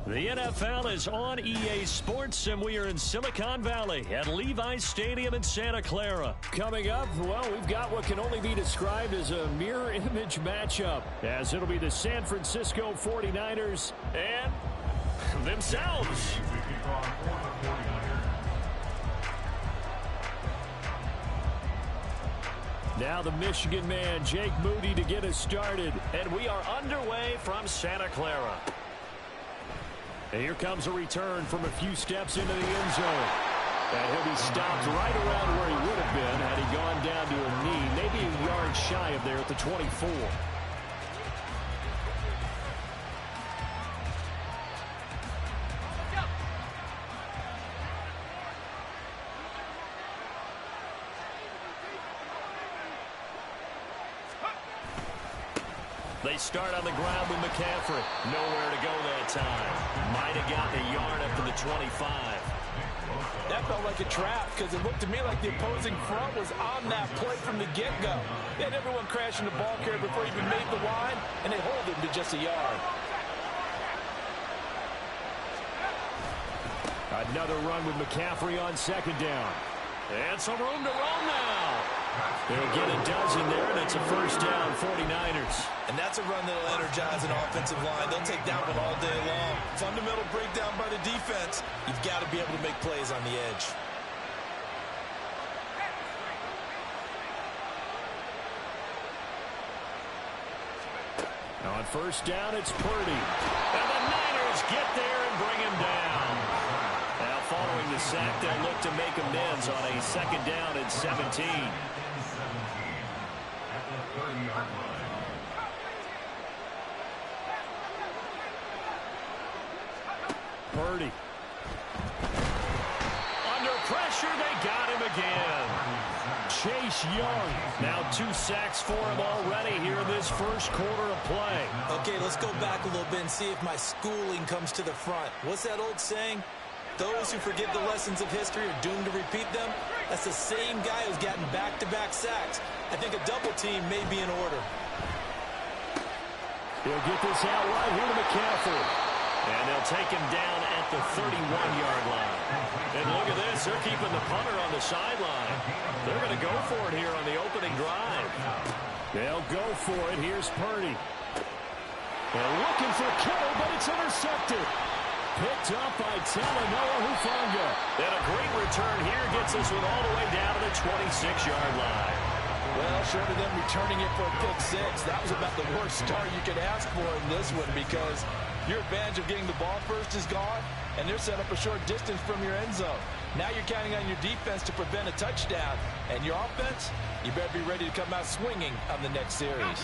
The NFL is on EA Sports, and we are in Silicon Valley at Levi's Stadium in Santa Clara. Coming up, well, we've got what can only be described as a mirror image matchup, as it'll be the San Francisco 49ers and themselves. Now the Michigan man, Jake Moody, to get us started. And we are underway from Santa Clara. And here comes a return from a few steps into the end zone. And he'll be stopped right around where he would have been had he gone down to a knee, maybe a yard shy of there at the 24. They start on the ground with McCaffrey. Nowhere to go that time. Might have gotten a yard up to the 25. That felt like a trap because it looked to me like the opposing front was on that play from the get-go. They had everyone crashing the ball carrier before he even made the line, and they hold him to just a yard. Another run with McCaffrey on second down. And some room to roam now. They'll get a dozen there, and it's a first down, 49ers. And that's a run that'll energize an offensive line. They'll take that one all day long. Fundamental breakdown by the defense. You've got to be able to make plays on the edge. On first down, it's Purdy. And the Niners get there and bring him down. Now, following the sack, they'll look to make amends on a second down and 17. Purdy. Under pressure, they got him again. Chase Young. Now 2 sacks for him already here in this first quarter of play. Okay, let's go back a little bit and see if my schooling comes to the front. What's that old saying? Those who forget the lessons of history are doomed to repeat them. That's the same guy who's gotten back-to-back sacks. I think a double team may be in order. He'll get this out right here to McCaffrey. And they'll take him down at the 31-yard line. And look at this. They're keeping the punter on the sideline. They're going to go for it here on the opening drive. They'll go for it. Here's Purdy. They're looking for Kittle, but it's intercepted. Picked up by Talanoa Hufanga. And a great return here gets us all the way down to the 26-yard line. Well, short of them returning it for a pick six, that was about the worst start you could ask for in this one because your advantage of getting the ball first is gone, and they're set up a short distance from your end zone. Now you're counting on your defense to prevent a touchdown, and your offense, you better be ready to come out swinging on the next series.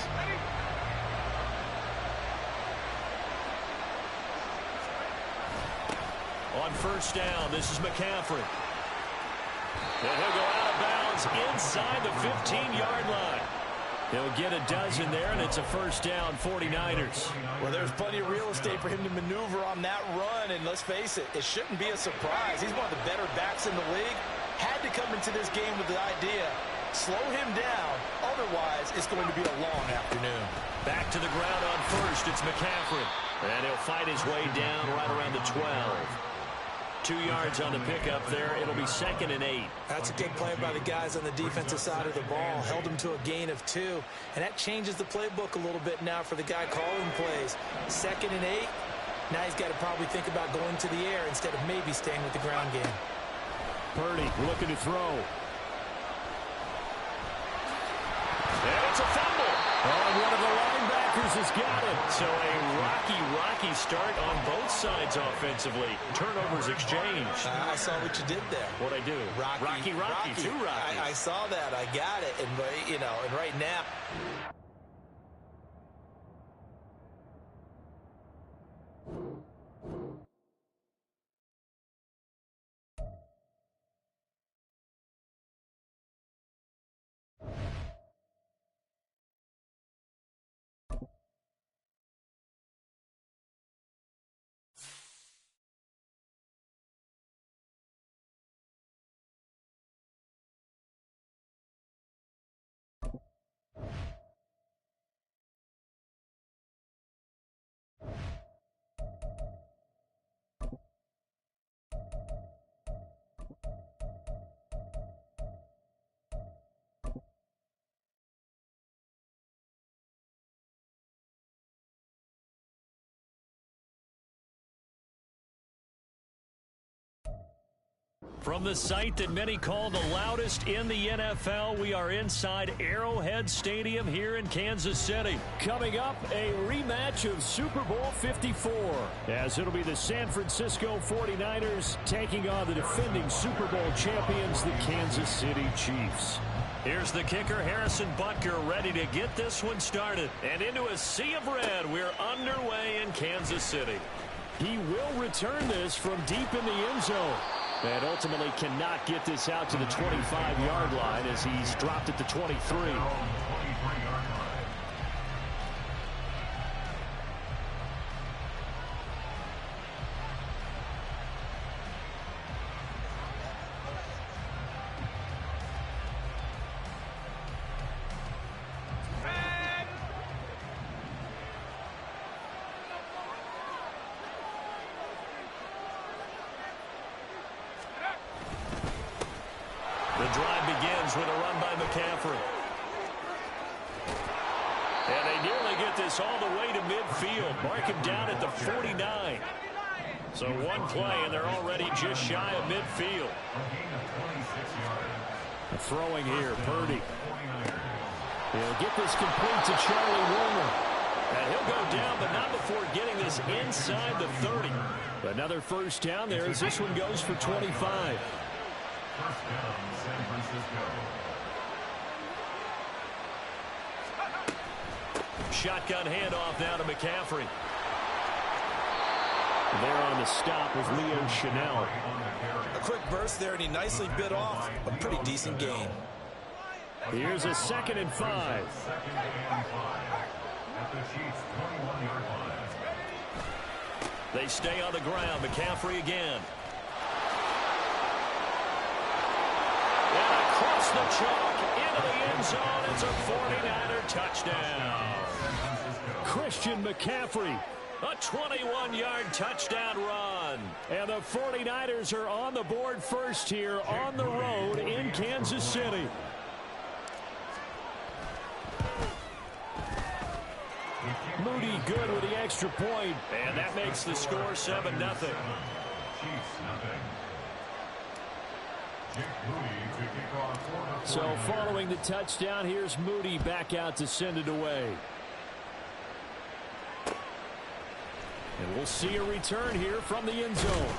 On first down, this is McCaffrey. And he'll go out of bounds inside the 15-yard line. He'll get a dozen there, and it's a first down, 49ers. Well, there's plenty of real estate for him to maneuver on that run, and let's face it, it shouldn't be a surprise. He's one of the better backs in the league. Had to come into this game with the idea, slow him down, otherwise it's going to be a long afternoon. Back to the ground on first, it's McCaffrey. And he'll fight his way down right around the 12. 2 yards on the pickup there. It'll be 2nd and 8. That's a good play by the guys on the defensive side of the ball. Held him to a gain of 2. And that changes the playbook a little bit now for the guy calling plays. 2nd and 8. Now he's got to probably think about going to the air instead of maybe staying with the ground game. Purdy looking to throw. And it's a fumble. Oh, one of the linebackers has got it. So a rocky start on both sides offensively. Turnovers exchanged. I saw what you did there. What'd I do? Rocky. 2 Rockies. I saw that. I got it. And, you know, and right now... From the site that many call the loudest in the NFL, we are inside Arrowhead Stadium here in Kansas City. Coming up, a rematch of Super Bowl 54, as it'll be the San Francisco 49ers taking on the defending Super Bowl champions, the Kansas City Chiefs. Here's the kicker, Harrison Butker, ready to get this one started. And into a sea of red, we're underway in Kansas City. He will return this from deep in the end zone. And ultimately cannot get this out to the 25-yard line as he's dropped it to 23. The drive begins with a run by McCaffrey. And they nearly get this all the way to midfield. Mark him down at the 49. So one play, and they're already just shy of midfield. Throwing here, Purdy. He'll get this complete to Charlie Woerner. And he'll go down, but not before getting this inside the 30. Another first down there as this one goes for 25. First down, San Francisco. Shotgun handoff now to McCaffrey. There on the stop with Leo Chanel. A quick burst there, and he nicely bit off a pretty decent gain. Here's a 2nd and 5. Second and 5 at the Chiefs' 21-yard line. They stay on the ground. McCaffrey again. And across the chalk into the end zone. It's a 49er touchdown. Christian McCaffrey, a 21-yard touchdown run. And the 49ers are on the board first here on the road in Kansas City. Moody good with the extra point, and that makes the score 7-0. Chiefs, nothing. Jake Moody to kick off for the So 49ers. following the touchdown, here's Moody back out to send it away. And we'll see a return here from the end zone.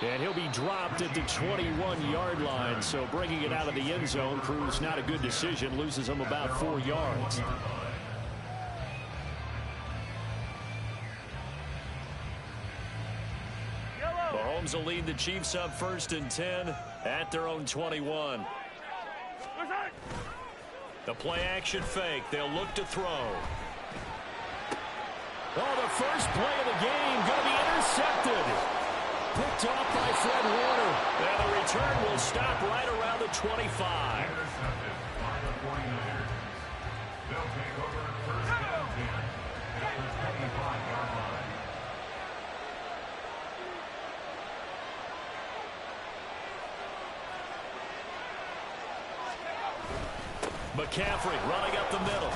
And he'll be dropped at the 21-yard line. So bringing it out of the end zone proves not a good decision. Loses him about 4 yards. Mahomes will lead the Chiefs up 1st and 10 at their own 21. The play action fake. They'll look to throw. Oh, the first play of the game going to be intercepted. Picked off by Fred Warner. And the return will stop right around the 25. Intercepted by the 49ers. They'll take over 1st and 10 at the 25-yard line. McCaffrey running up the middle.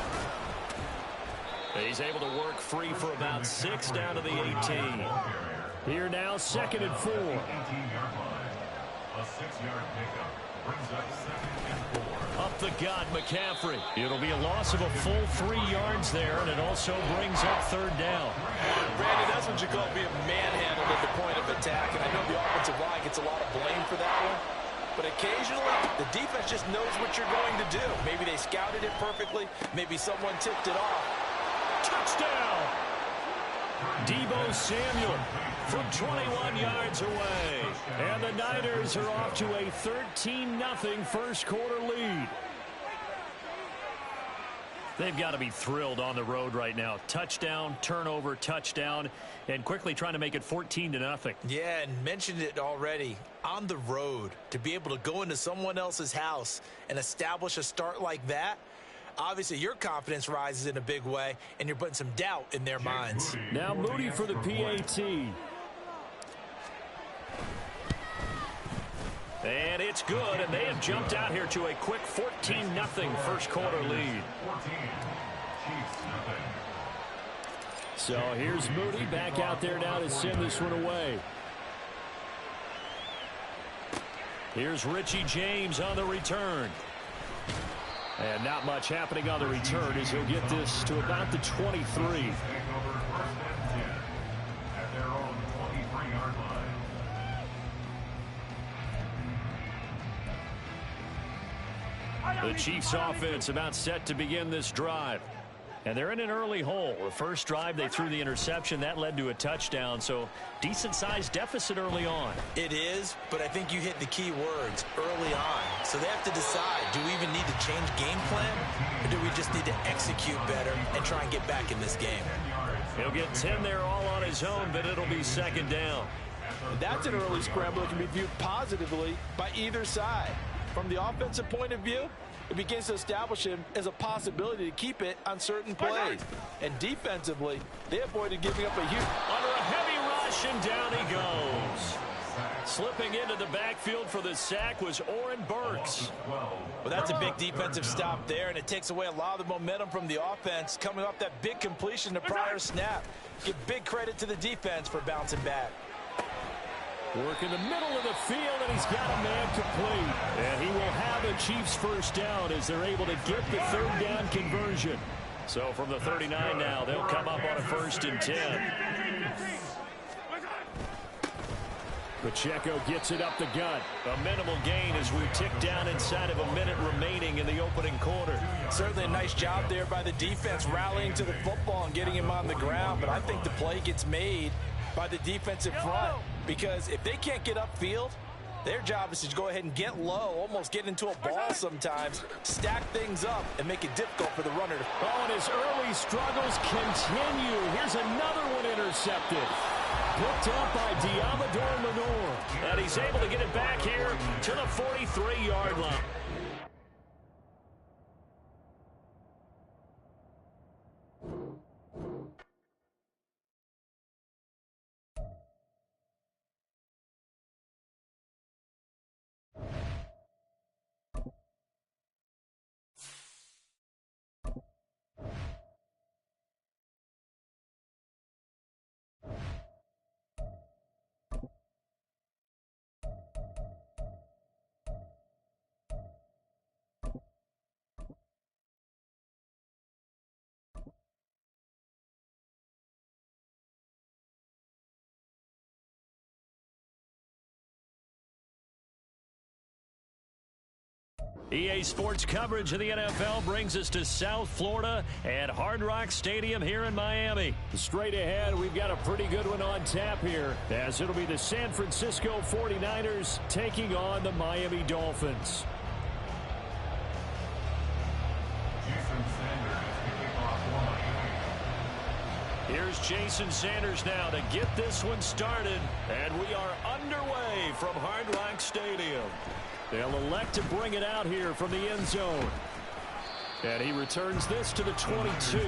He's able to work free for about 6 down to the 18. Here now, 2nd and 4. 18-yard line. A 6-yard pickup brings up 2nd and 4. Up the gut, McCaffrey. It'll be a loss of a full 3 yards there, and it also brings up 3rd down. Brandon, that's what you call being manhandled at the point of attack, and I know the offensive line gets a lot of blame for that one. But occasionally, the defense just knows what you're going to do. Maybe they scouted it perfectly. Maybe someone tipped it off. Touchdown! Deebo Samuel from 21 yards away. And the Niners are off to a 13-0 first quarter lead. They've got to be thrilled on the road right now. Touchdown, turnover, touchdown, and quickly trying to make it 14-0. Yeah, and mentioned it already. On the road, to be able to go into someone else's house and establish a start like that, obviously your confidence rises in a big way, and you're putting some doubt in their minds. Now Moody for the PAT. And it's good, and they have jumped out here to a quick 14-0 first quarter lead. 14. Chiefs, nothing. So here's Moody back out there now to send this one away. Here's Richie James on the return. And not much happening on the return as he'll get this to about the 23. Take over first and 10 at their own 23-yard line. The Chiefs offense about set to begin this drive. And they're in an early hole. The first drive, they threw the interception. That led to a touchdown. So decent-sized deficit early on. It is, but I think you hit the key words early on. So they have to decide, do we even need to change game plan? Or do we just need to execute better and try and get back in this game? He'll get 10 there all on his own, but it'll be second down. That's an early scramble that can be viewed positively by either side. From the offensive point of view, it begins to establish him as a possibility to keep it on certain plays. And defensively, they avoided giving up a huge... Under a heavy rush, and down he goes. Slipping into the backfield for the sack was Oren Burks. Well, that's a big defensive stop there, and it takes away a lot of the momentum from the offense coming off that big completion the prior snap. Give big credit to the defense for bouncing back. Work in the middle of the field, and he's got a man complete. And he will have a Chiefs first down as they're able to get the third down conversion. So from the 39 now, they'll come up on a 1st and 10. Pacheco gets it up the gut. A minimal gain as we tick down inside of a minute remaining in the opening quarter. Certainly a nice job there by the defense rallying to the football and getting him on the ground. But I think the play gets made by the defensive front. Because if they can't get upfield, their job is to go ahead and get low, almost get into a ball sometimes, stack things up, and make it difficult for the runner. Oh, and his early struggles continue. Here's another one intercepted. Picked up by Diamador Lenore. And he's able to get it back here to the 43-yard line. EA Sports coverage of the NFL brings us to South Florida at Hard Rock Stadium here in Miami. Straight ahead, we've got a pretty good one on tap here, as it'll be the San Francisco 49ers taking on the Miami Dolphins. Here's Jason Sanders now to get this one started, and we are underway from Hard Rock Stadium. They'll elect to bring it out here from the end zone. And he returns this to the 22.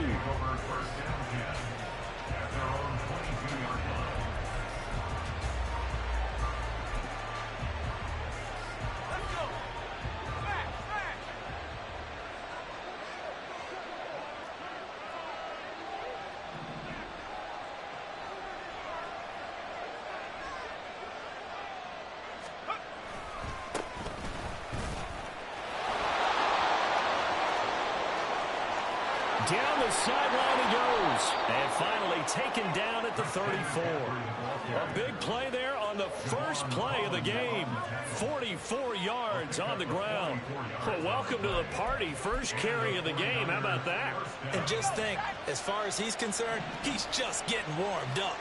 Down the sideline he goes. And finally taken down at the 34. A big play there on the first play of the game. 44 yards on the ground. Well, welcome to the party. First carry of the game. How about that? And just think, as far as he's concerned, he's just getting warmed up.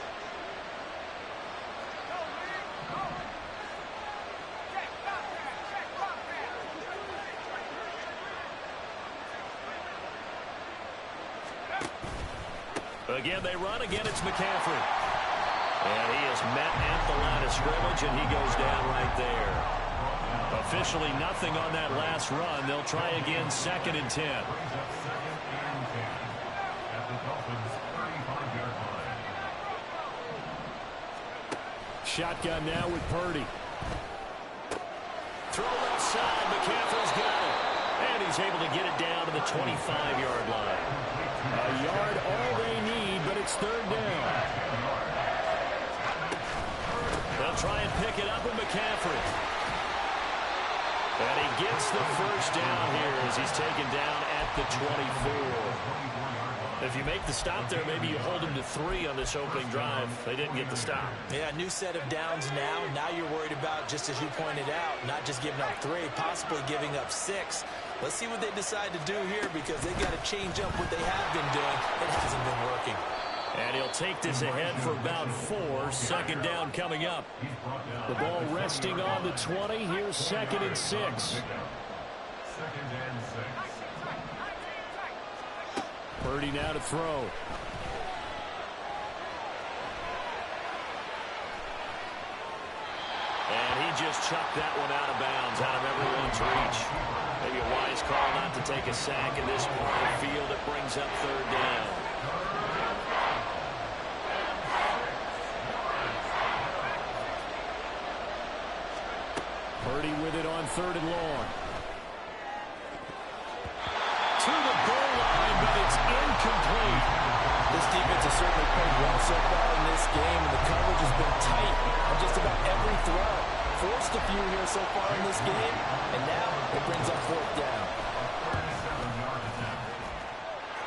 Again, they run. Again, it's McCaffrey. And he is met at the line of scrimmage, and he goes down right there. Officially nothing on that last run. They'll try again, 2nd and 10. Shotgun now with Purdy. Throw left side. McCaffrey's got it. And he's able to get it down to the 25-yard line. A yard all they need, but it's 3rd down. They'll try and pick it up with McCaffrey. And he gets the first down here as he's taken down at the 24. If you make the stop there, maybe you hold him to 3 on this opening drive. They didn't get the stop. Yeah, new set of downs now. Now you're worried about, just as you pointed out, not just giving up 3, possibly giving up 6. Let's see what they decide to do here because they've got to change up what they have been doing. It hasn't been working. And he'll take this ahead for about 4. Second down coming up. The ball resting on the 20. Here's 2nd and 6. 2nd and 6. Purdy now to throw. And he just chucked that one out of bounds, out of everyone's reach. Maybe a wise call not to take a sack in this part of the field. It brings up 3rd down. Purdy with it on 3rd and long. To the goal line, but it's incomplete. This defense has certainly played well so far in this game, and the coverage has been tight on just about every throw. Forced a few here so far in this game, and now it brings up 4th down.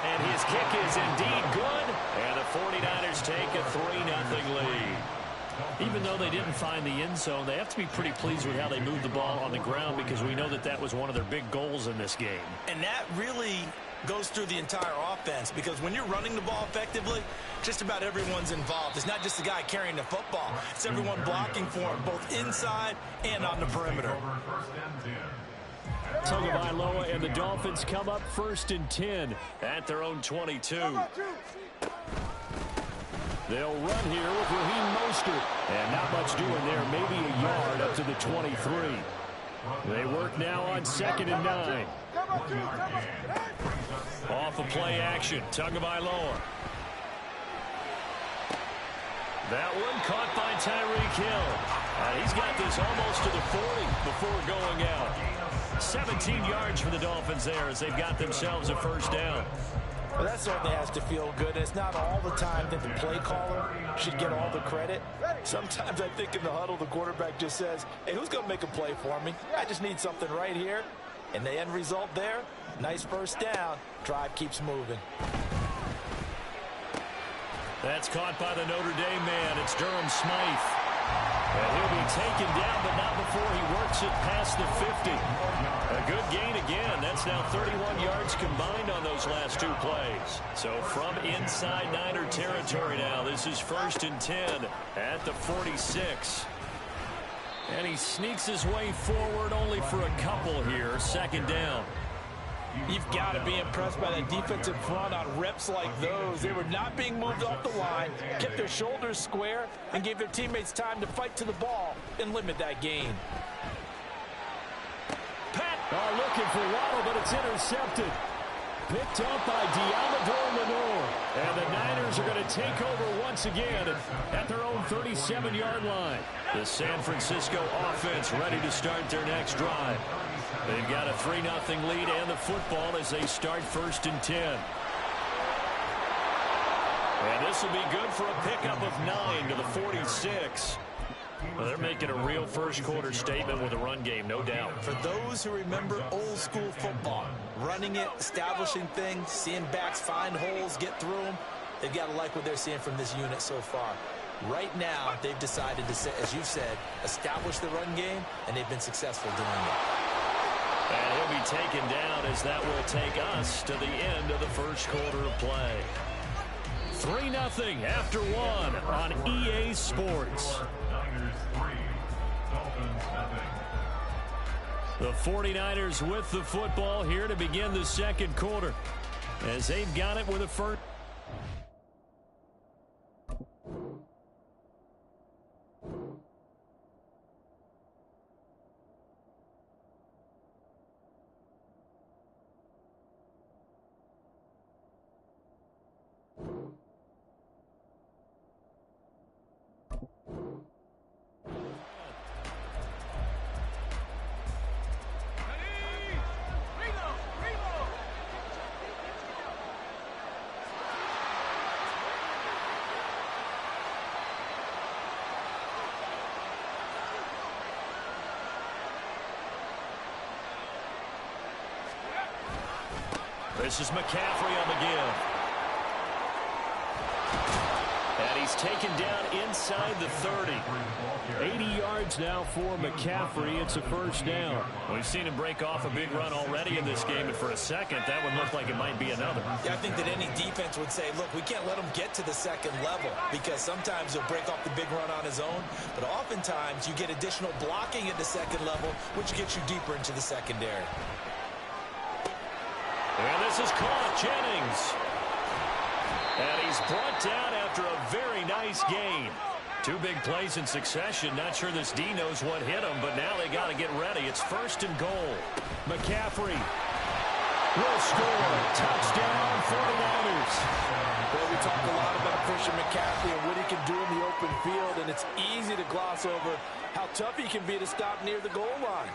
And his kick is indeed good, and the 49ers take a 3-0 lead. Even though they didn't find the end zone, they have to be pretty pleased with how they moved the ball on the ground because we know that that was one of their big goals in this game. And that really goes through the entire offense because when you're running the ball effectively, just about everyone's involved. It's not just the guy carrying the football. It's everyone blocking for him, both inside and on the perimeter. Tagovailoa and the Dolphins come up 1st and 10 at their own 22. They'll run here with Raheem Mostert. And not much doing there. Maybe a yard up to the 23. They work now on 2nd and 9. Off of play action. Tagovailoa. That one caught by Tyreek Hill. He's got this almost to the 40 before going out. 17 yards for the Dolphins there as they've got themselves a 1st down. Well, that certainly has to feel good. And it's not all the time that the play caller should get all the credit. Sometimes I think in the huddle, the quarterback just says, hey, who's going to make a play for me? I just need something right here. And the end result there, nice 1st down. Drive keeps moving. That's caught by the Notre Dame man. It's Durham Smythe. And he'll be taken down, but not before he works it past the 50. A good gain again. That's now 31 yards combined on those last 2 plays. So from inside Niner territory now, this is 1st and 10 at the 46. And he sneaks his way forward only for a couple here. 2nd down. You've got to be impressed by that defensive front on reps like those. They were not being moved off the line, kept their shoulders square, and gave their teammates time to fight to the ball and limit that gain. Pat looking for Waddle, but it's intercepted. Picked up by Diamador Lenore. And the Niners are going to take over once again at their own 37-yard line. The San Francisco offense ready to start their next drive. They've got a 3-0 lead and the football as they start 1st and 10. And this will be good for a pickup of 9 to the 46. Well, they're making a real first-quarter statement with a run game, no doubt. For those who remember old-school football, running it, establishing things, seeing backs find holes, get through them, they've got to like what they're seeing from this unit so far. Right now, they've decided to, as you said, establish the run game, and they've been successful doing it. And he'll be taken down as that will take us to the end of the first quarter of play. 3-0 after 1 on EA Sports. Niners 3, Dolphins nothing. The 49ers with the football here to begin the 2nd quarter as they've got it with a first. This is McCaffrey on the give. And he's taken down inside the 30. 80 yards now for McCaffrey. It's a first down. We've seen him break off a big run already in this game, and for a second, that would look like it might be another. Yeah, I think that any defense would say, look, we can't let him get to the second level because sometimes he'll break off the big run on his own, but oftentimes you get additional blocking at the second level, which gets you deeper into the secondary. And this is caught. Jennings. And he's brought down after a very nice gain. Two big plays in succession. Not sure this D knows what hit him, but now they got to get ready. It's first and goal. McCaffrey will score. Touchdown 49ers. Well, we talk a lot about Christian McCaffrey and what he can do in the open field, and it's easy to gloss over how tough he can be to stop near the goal line.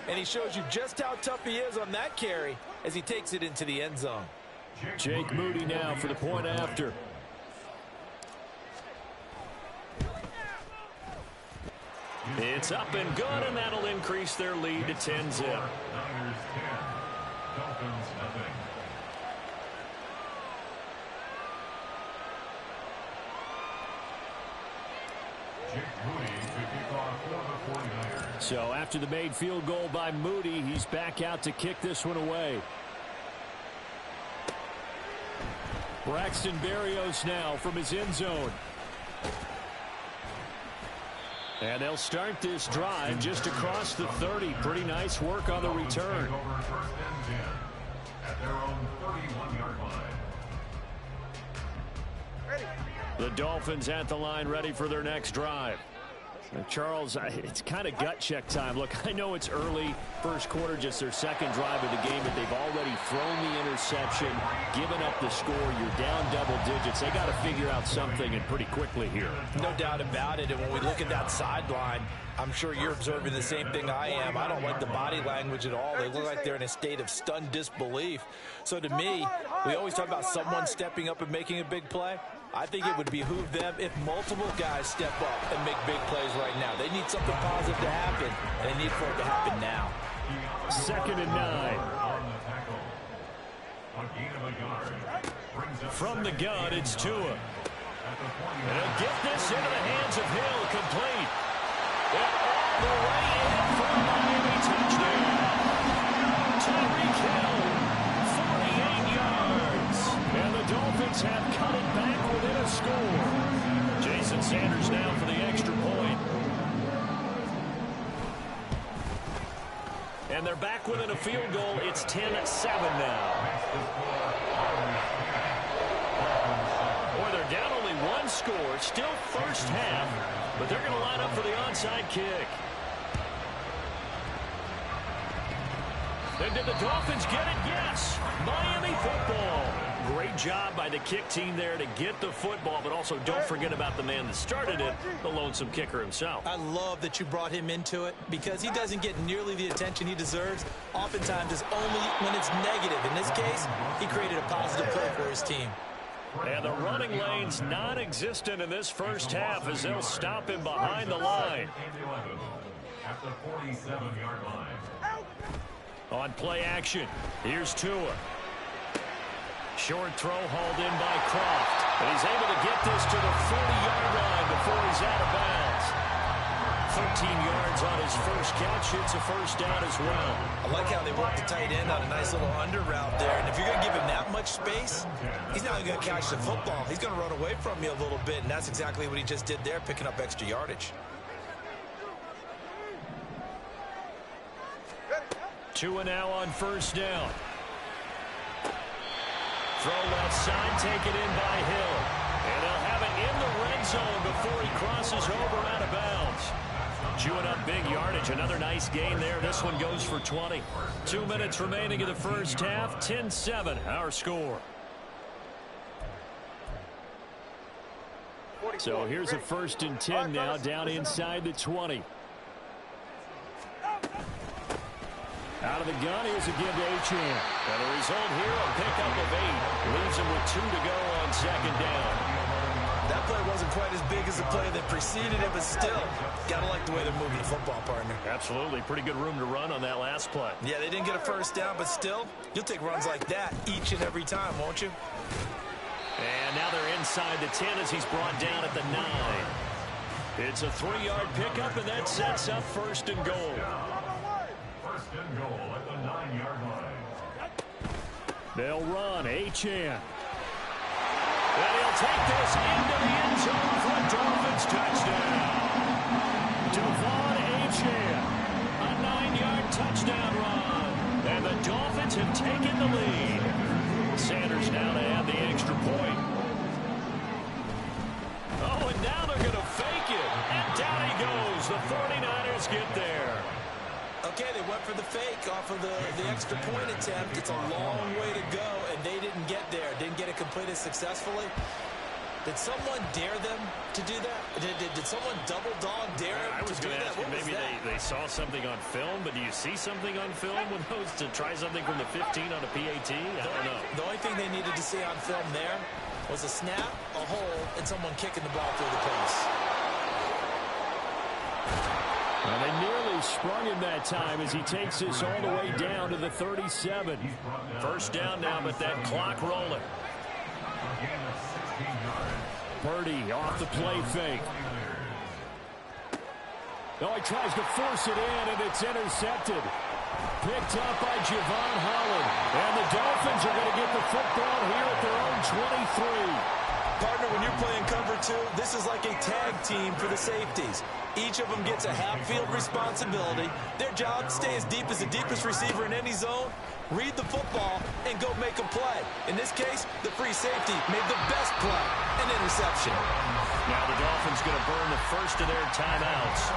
And he shows you just how tough he is on that carry as he takes it into the end zone. Jake Moody now for the point after. It's up and good, and that'll increase their lead to 10-zip. Niners 10, Dolphins nothing. Jake Moody to kick off for the 49ers. So after the made field goal by Moody, he's back out to kick this one away. Braxton Berrios now from his end zone. And they'll start this drive just across the 30. Pretty nice work on the return. Over first and 10 at their own 31-yard line. The Dolphins at the line, ready for their next drive. Now, Charles, it's kind of gut check time. Look, I know it's early, first quarter, just their second drive of the game, but they've already thrown the interception, given up the score. You're down double digits. They got to figure out something, and pretty quickly here. No doubt about it. And when we look at that sideline, I'm sure you're observing the same thing I am. I don't like the body language at all. They look like they're in a state of stunned disbelief. So to me, we always talk about someone stepping up and making a big play. I think it would behoove them if multiple guys step up and make big plays right now. They need something positive to happen, and they need for it to happen now. 2nd and 9. From the gun, it's Tua. And he'll get this into the hands of Hill, complete. And all the way in for a Miami touchdown. Tyreek Hill, 48 yards. And the Dolphins have cut it back within a score. Jason Sanders now for the extra point. And they're back within a field goal. It's 10-7 now. Boy, they're down only one score. Still first half, but they're going to line up for the onside kick. And did the Dolphins get it? Yes. Miami football. Great job by the kick team there to get the football, but also don't forget about the man that started it, the lonesome kicker himself. I love that you brought him into it because he doesn't get nearly the attention he deserves. Oftentimes it's only when it's negative. In this case, he created a positive play for his team. And the running lane's non-existent in this first half as they'll stop him behind the line. At the 47-yard line. On play action, here's Tua. Short throw hauled in by Croft. And he's able to get this to the 40-yard line before he's out of bounds. 13 yards on his first catch. It's a first down as well. I like how they work the tight end on a nice little under route there. And if you're going to give him that much space, he's not going to catch the football. He's going to run away from you a little bit, and that's exactly what he just did there, picking up extra yardage. Tua now on first down. Throw left side, taken in by Hill. And they'll have it in the red zone before he crosses over out of bounds. Chewing up big yardage. Another nice gain there. This one goes for 20. 2 minutes remaining in the first half. 10-7, our score. So here's a 1st and 10 now, down inside the 20. Out of the gun, here's a give to Achane. And the result here, a pickup of 8. Leaves him with 2 to go on 2nd down. That play wasn't quite as big as the play that preceded it, but still, got to like the way they're moving the football, partner. Absolutely. Pretty good room to run on that last play. Yeah, they didn't get a first down, but still, you'll take runs like that each and every time, won't you? And now they're inside the 10 as he's brought down at the 9. It's a 3-yard pickup, and that sets up first and goal. First and goal at the 9-yard line. They'll run. Achane. And he'll take this into the end zone for a Dolphins touchdown. Devon Achane. A 9-yard touchdown run. And the Dolphins have taken the lead. Sanders now to add the extra point. Oh, and now they're going to fake it. And down he goes. The 49ers get there. Okay, they went for the fake off of the extra point attempt. It's a long way to go, and they didn't get there. Didn't get it completed successfully. Did someone dare them to do that? Did someone double dog dare them I was to do going to that? ask you, maybe they saw something on film, but do you see something on film with those to try something from the 15 on a PAT? I don't know. The only thing they needed to see on film there was a snap, a hole, and someone kicking the ball through the post. And they nearly sprung him that time as he takes this all the way down to the 37. First down now, but that clock rolling. Purdy off the play fake. Oh, he tries to force it in, and it's intercepted. Picked up by Javon Holland. And the Dolphins are going to get the football here at their own 23. Partner, when you're playing cover 2, this is like a tag team for the safeties. Each of them gets a half-field responsibility. Their job, stay as deep as the deepest receiver in any zone, read the football, and go make a play. In this case, the free safety made the best play, an interception. Now the Dolphins going to burn the first of their timeouts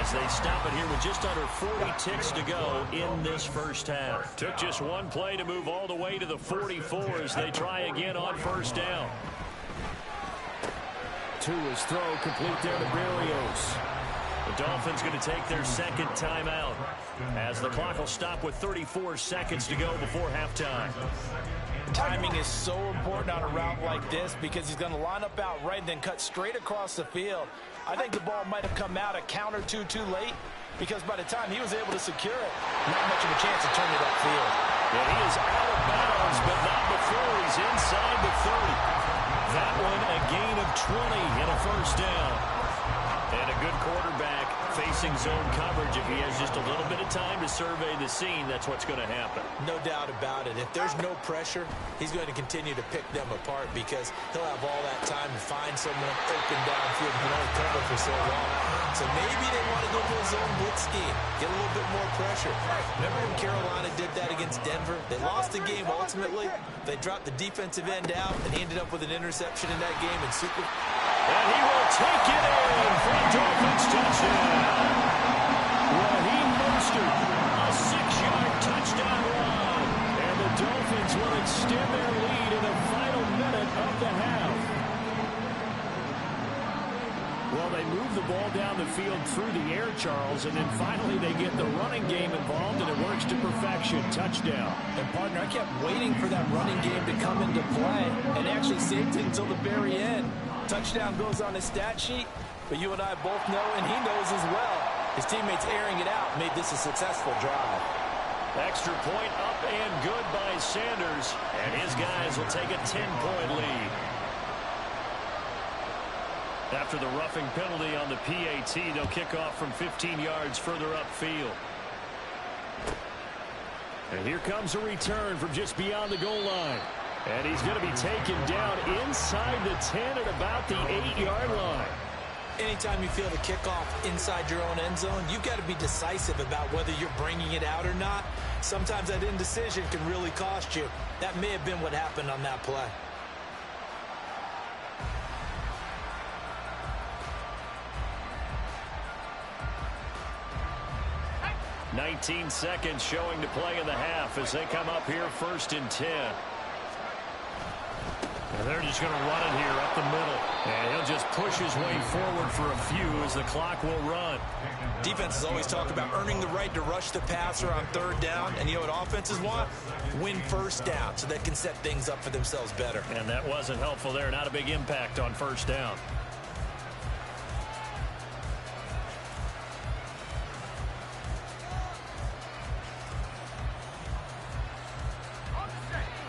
as they stop it here with just under 40 ticks to go in this first half. Took just one play to move all the way to the 44 as they try again on first down. To his throw, complete there to Berrios. The Dolphins going to take their second timeout as the clock will stop with 34 seconds to go before halftime. Timing is so important on a route like this because he's going to line up out right and then cut straight across the field. I think the ball might have come out a count or two too late because by the time he was able to secure it, not much of a chance to turn it upfield. Yeah, he is out of bounds, but not before he's inside the 30. That one a gain of 20 and a first down. And a good quarterback facing zone coverage. If he has just a little bit of time to survey the scene, that's what's going to happen. No doubt about it. If there's no pressure, he's going to continue to pick them apart because he'll have all that time to find someone open downfield who can only cover for so long. So maybe they want to go to a zone blitz scheme, get a little bit more pressure. Remember when Carolina did that against Denver? They lost the game ultimately. They dropped the defensive end out, and he ended up with an interception in that game in Super. And he will take it in for a Dolphins touchdown. Raheem Mostert, a 6-yard touchdown run. And the Dolphins will extend their lead in the final minute of the half. Well, they move the ball down the field through the air, Charles, and then finally they get the running game involved, and it works to perfection. Touchdown. And, partner, I kept waiting for that running game to come into play and actually saved it until the very end. Touchdown goes on his stat sheet, but you and I both know, and he knows as well, his teammates airing it out made this a successful drive. Extra point up and good by Sanders, and his guys will take a 10-point lead. After the roughing penalty on the PAT, they'll kick off from 15 yards further upfield. And here comes a return from just beyond the goal line. And he's going to be taken down inside the 10 at about the 8-yard line. Anytime you feel the kickoff inside your own end zone, you've got to be decisive about whether you're bringing it out or not. Sometimes that indecision can really cost you. That may have been what happened on that play. "19 seconds showing to play in the half as they come up here 1st and 10. They're just going to run it here up the middle. And he'll just push his way forward for a few as the clock will run. Defenses always talk about earning the right to rush the passer on third down. And you know what offenses want? Win first down so they can set things up for themselves better. And that wasn't helpful there. Not a big impact on first down.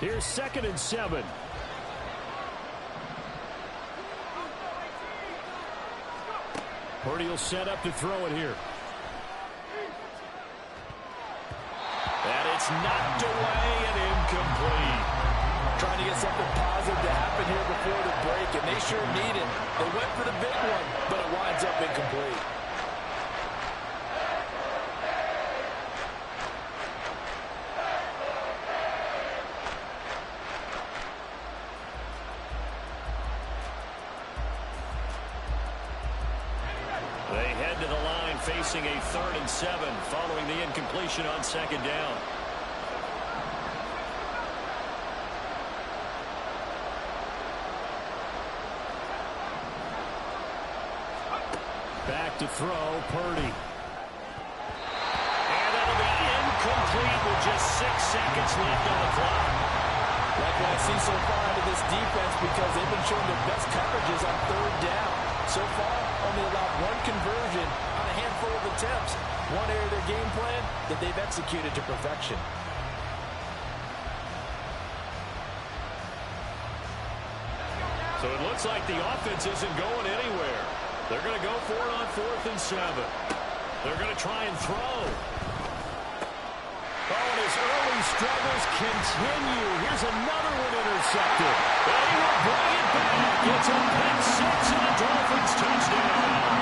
Here's 2nd and 7. Purdy will set up to throw it here. And it's knocked away and incomplete. Trying to get something positive to happen here before the break, and they sure need it. They went for the big one, but it winds up incomplete. They head to the line facing a 3rd and 7 following the incompletion on 2nd down. Back to throw, Purdy. And that'll be incomplete with just 6 seconds left on the clock. Like what I've seen so far out of this defense, because they've been showing their best coverages on 3rd down. So far, only allowed 1 conversion on a handful of attempts. One area of their game plan that they've executed to perfection. So it looks like the offense isn't going anywhere. They're going to go for it on 4th and 7. They're going to try and throw. Oh, and his early struggles continue. Here's another one intercepted. And he will bring it back. It's a pick 6 and a Dolphins touchdown.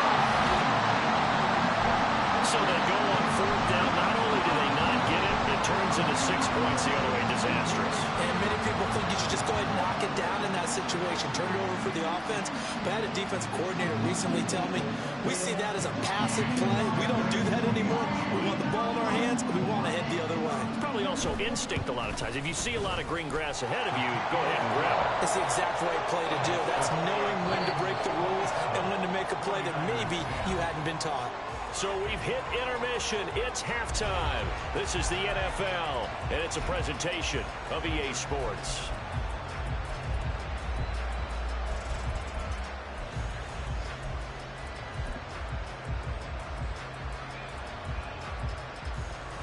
So they go on 4th down. Not only do they not get it, it turns into 6 points the other way. Disastrous. And many people think you should just go ahead and knock it down in that situation. Turn it over for the offense. But I had a defensive coordinator recently tell me, we see that as a passive play. We don't do that anymore. We want the ball in our hands, and we want to head the other way. It's probably also instinct a lot of times. If you see a lot of green grass ahead of you, go ahead and grab it. It's the exact right play to do. That's knowing when to break the rules and when to make a play that maybe you hadn't been taught. So we've hit intermission. It's halftime. This is the NFL, and it's a presentation of EA Sports.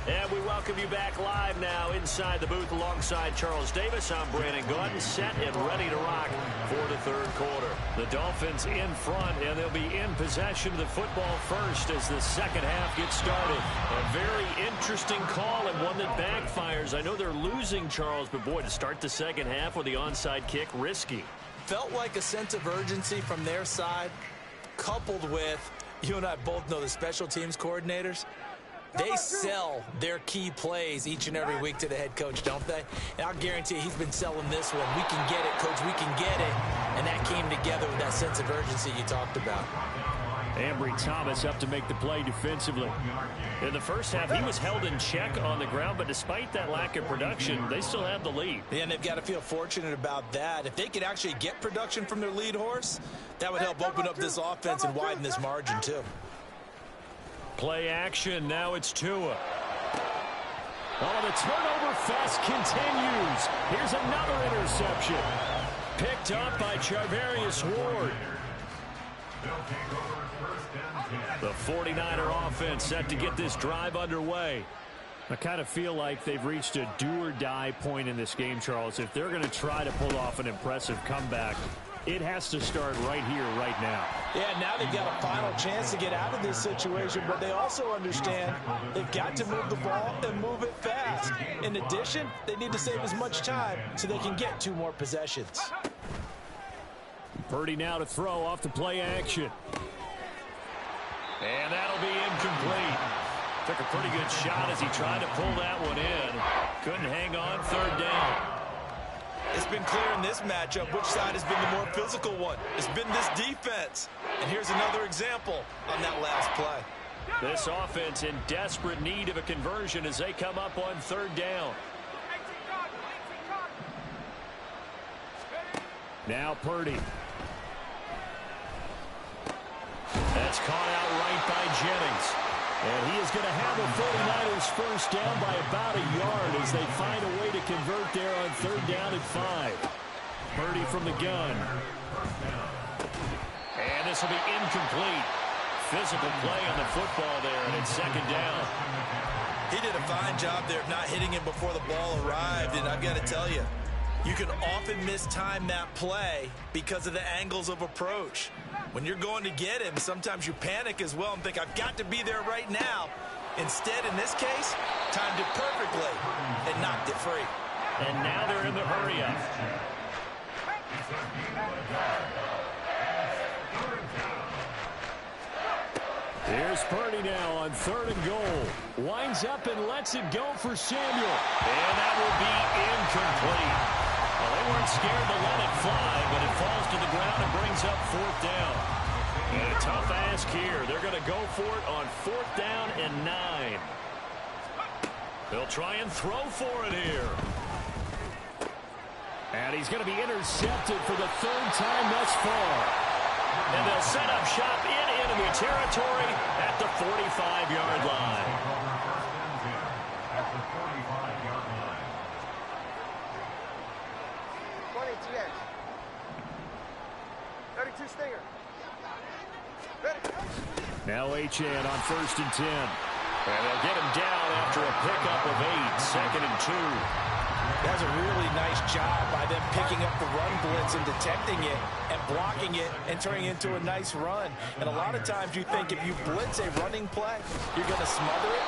And we welcome you back live now inside the booth alongside Charles Davis. I'm Brandon Gordon, set and ready to rock for the 3rd quarter. The Dolphins in front, and they'll be in possession of the football first as the 2nd half gets started. A very interesting call and one that backfires. I know they're losing, Charles, but boy, to start the 2nd half with the onside kick, risky. Felt like a sense of urgency from their side, coupled with, you and I both know the special teams coordinators. They sell their key plays each and every week to the head coach, don't they? And I'll guarantee you he's been selling this one. We can get it, coach, we can get it. And that came together with that sense of urgency you talked about. Ambry Thomas up to make the play defensively. In the first half, he was held in check on the ground, but despite that lack of production, they still have the lead. Yeah, and they've got to feel fortunate about that. If they could actually get production from their lead horse, that would help open up this offense and widen this margin, too. Play action. Now it's Tua. Oh, the turnover fest continues. Here's another interception. Picked up by Charvarius Ward. The 49er offense set to get this drive underway. I kind of feel like they've reached a do-or-die point in this game, Charles. If they're going to try to pull off an impressive comeback, it has to start right here, right now. Yeah, now they've got a final chance to get out of this situation, but they also understand they've got to move the ball and move it fast. In addition, they need to save as much time so they can get 2 more possessions. Purdy now to throw off the play action. And that'll be incomplete. Took a pretty good shot as he tried to pull that one in. Couldn't hang on 3rd down. It's been clear in this matchup which side has been the more physical one. It's been this defense. And here's another example on that last play. This offense in desperate need of a conversion as they come up on 3rd down. Now Purdy. That's caught out right by Jennings. And he is going to have the 49ers first down by about a yard as they find a way to convert there on 3rd down and 5. Purdy from the gun. And this will be incomplete. Physical play on the football there, and it's 2nd down. He did a fine job there of not hitting him before the ball arrived, and I've got to tell you, you can often mistime that play because of the angles of approach. When you're going to get him, sometimes you panic as well and think, I've got to be there right now. Instead, in this case, timed it perfectly and knocked it free. And now they're in the hurry-up. Here's Purdy now on 3rd and goal. Winds up and lets it go for Samuel. And that will be incomplete. Well, they weren't scared to let it fly, but it falls to the ground and brings up 4th down. And a tough ask here. They're going to go for it on 4th down and 9. They'll try and throw for it here. And he's going to be intercepted for the 3rd time thus far. And they'll set up shop in enemy territory at the 45-yard line. At the 45-yard line. 20 TX. 32 Stinger. Ready. Now Achane on 1st and 10. And they'll get him down after a pickup of 8. 2nd and 2. That's a really nice job by them picking up the run blitz and detecting it and blocking it and turning it into a nice run. And a lot of times you think if you blitz a running play, you're going to smother it.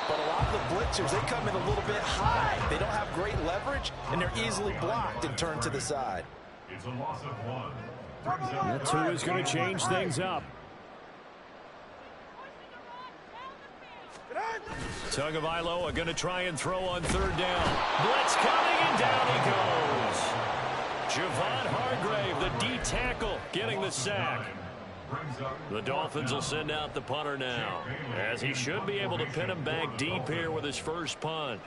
But a lot of the blitzers, they come in a little bit high. They don't have great leverage, and they're easily blocked and turned to the side. It's a loss of 1. That's who is going to change things up. Tagovailoa are going to try and throw on 3rd down. Blitz coming, and down he goes. Javon Hargrave, the D tackle, getting the sack. The Dolphins will send out the punter now, as he should be able to pin him back deep here with his first punt.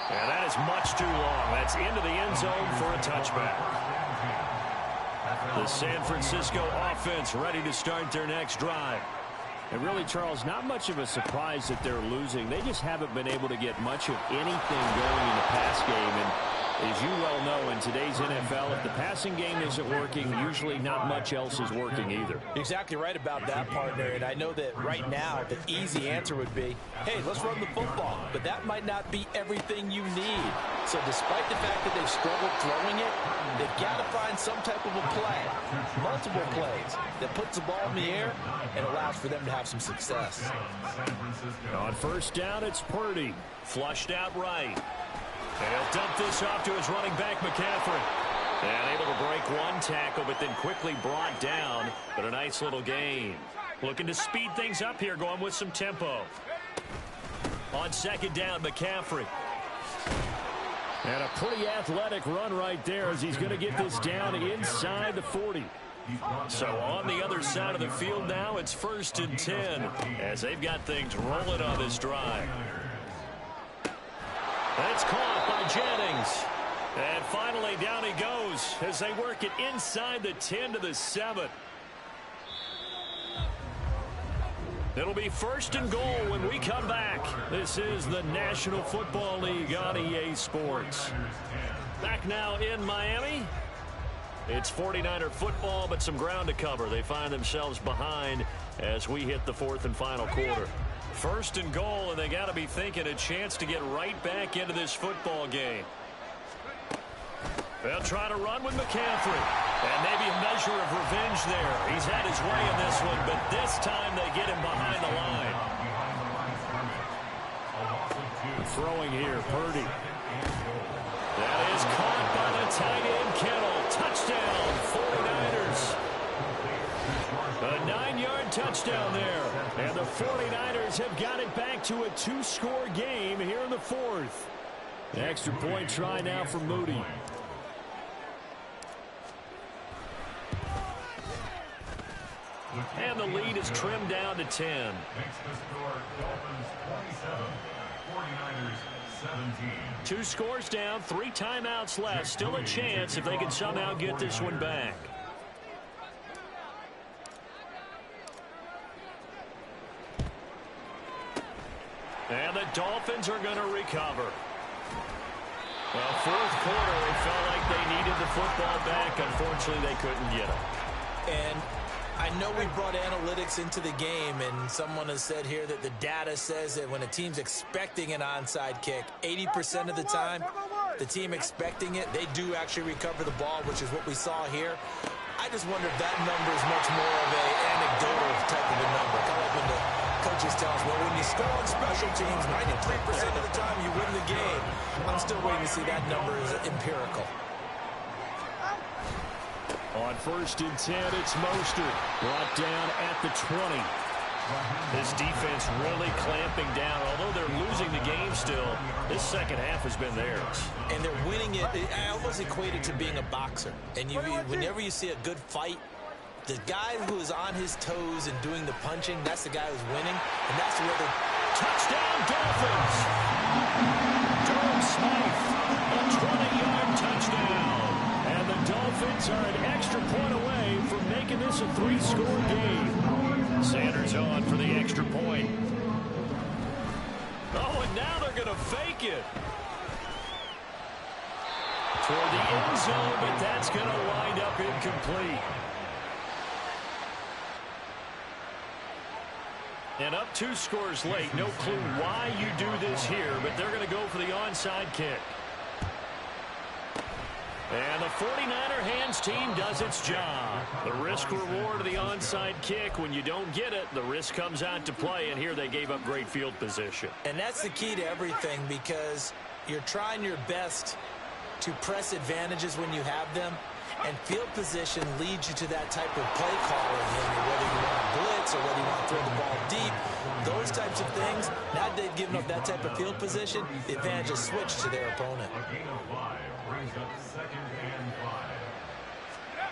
And that is much too long. That's into the end zone for a touchback. The San Francisco offense ready to start their next drive. And really, Charles, not much of a surprise that they're losing. They just haven't been able to get much of anything going in the pass game. And as you well know, in today's NFL, if the passing game isn't working, usually not much else is working either. Exactly right about that, partner. And I know that right now the easy answer would be, hey, let's run the football. But that might not be everything you need. So despite the fact that they've struggled throwing it, they've got to find some type of a play, multiple plays, that puts the ball in the air and allows for them to have some success. On 1st down, it's Purdy. Flushed out right. And he'll dump this off to his running back, McCaffrey. And able to break one tackle, but then quickly brought down. But a nice little gain. Looking to speed things up here, going with some tempo. On 2nd down, McCaffrey. And a pretty athletic run right there as he's going to get this down inside the 40. So on the other side of the field now, it's 1st and 10 as they've got things rolling on this drive. That's caught by Jennings. And finally down he goes as they work it inside the 10 to the 7. It'll be 1st and goal when we come back. This is the National Football League on EA Sports. Back now in Miami. It's 49er football, but some ground to cover. They find themselves behind as we hit the 4th and final quarter. 1st and goal, and they got to be thinking a chance to get right back into this football game. They'll try to run with McCaffrey. And maybe a measure of revenge there. He's had his way in this one, but this time they get him behind the line. Throwing here, Purdy. That is caught by the tight end, Kittle. Touchdown, 49ers. A 9-yard touchdown there. And the 49ers have got it back to a 2-score game here in the 4th. An extra point try now for Moody. And the lead is trimmed down to 10. Makes the score Dolphins 27, 49ers 17. 2 scores down, 3 timeouts left. Still a chance if they can somehow get this one back. And the Dolphins are going to recover. Well, fourth quarter, they felt like they needed the football back. Unfortunately, they couldn't get it. And I know we brought analytics into the game, and someone has said here that the data says that when a team's expecting an onside kick, 80% of the time, the team expecting it, they do actually recover the ball, which is what we saw here. I just wonder if that number is much more of an anecdotal type of a number. Kind of like when the coaches tell us, well, when you score on special teams, 93% of the time you win the game. I'm still waiting to see that number is empirical. On 1st and 10, it's Mostert. Brought down at the 20. This defense really clamping down. Although they're losing the game still, this second half has been theirs. And they're winning it. I almost equate it to being a boxer. And whenever you see a good fight, the guy who is on his toes and doing the punching, that's the guy who's winning. And that's where the touchdown Dolphins. Durham Smythe, a 20-yard touchdown. And the Dolphins are an extra point away from making this a 3-score game. Sanders on for the extra point. Oh, and now they're going to fake it. Toward the end zone, but that's going to wind up incomplete. And up 2 scores late. No clue why you do this here, but they're going to go for the onside kick. And the 49er hands team does its job. The risk-reward of the onside kick, when you don't get it, the risk comes out to play, and here they gave up great field position. And that's the key to everything, because you're trying your best to press advantages when you have them, and field position leads you to that type of play calling, whether you want to blitz or whether you want to throw the ball deep. Those types of things, now that they've given up that type of field position, the advantage is switched to their opponent. A gain of 5 brings up 2nd and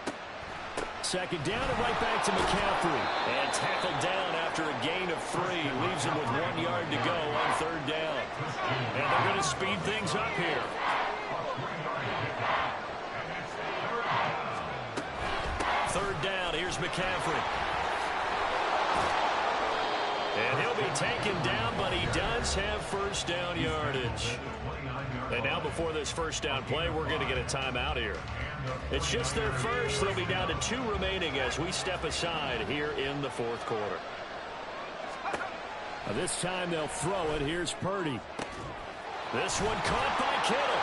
5. Second down and right back to McCaffrey. And tackled down after a gain of 3. Leaves him with 1 yard to go on 3rd down. And they're going to speed things up here. Third down, here's McCaffrey. And he'll be taken down, but he does have first down yardage. And now before this first down play, we're going to get a timeout here. It's just their first. They'll be down to 2 remaining as we step aside here in the 4th quarter. Now this time they'll throw it. Here's Purdy. This one caught by Kittle.